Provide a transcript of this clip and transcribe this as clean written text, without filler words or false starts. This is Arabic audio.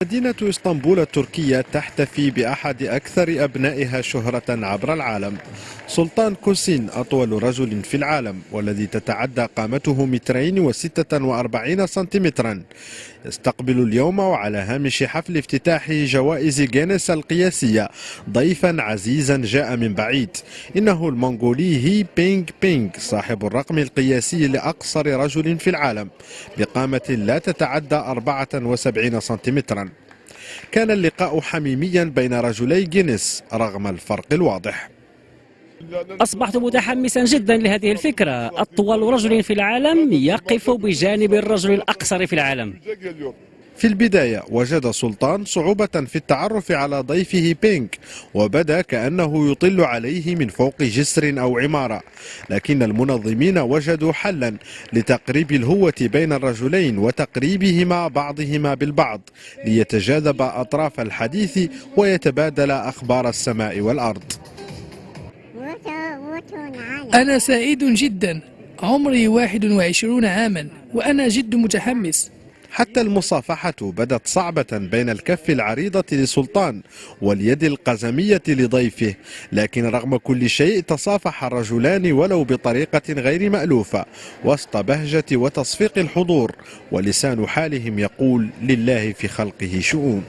مدينة اسطنبول التركية تحتفي بأحد أكثر أبنائها شهرة عبر العالم. سلطان كوسين أطول رجل في العالم والذي تتعدى قامته 2.46 سنتيمترا يستقبل اليوم وعلى هامش حفل افتتاح جوائز جينيس القياسية ضيفا عزيزا جاء من بعيد. إنه المنغولي هي بينغ بينغ صاحب الرقم القياسي لأقصر رجل في العالم بقامة لا تتعدى 74 سنتيمترا. كان اللقاء حميميا بين رجلي جينيس رغم الفرق الواضح. أصبحت متحمسا جدا لهذه الفكرة. أطول رجل في العالم يقف بجانب الرجل الأقصر في العالم. في البداية وجد سلطان صعوبة في التعرف على ضيفه بينغ وبدا كأنه يطل عليه من فوق جسر أو عمارة، لكن المنظمين وجدوا حلا لتقريب الهوة بين الرجلين وتقريبهما بعضهما بالبعض ليتجاذب أطراف الحديث ويتبادل أخبار السماء والأرض. أنا سعيد جدا، عمري 21 عاما وأنا جد متحمس. حتى المصافحة بدت صعبة بين الكف العريضة لسلطان واليد القزمية لضيفه، لكن رغم كل شيء تصافح الرجلان ولو بطريقة غير مألوفة وسط بهجة وتصفيق الحضور، ولسان حالهم يقول لله في خلقه شؤون.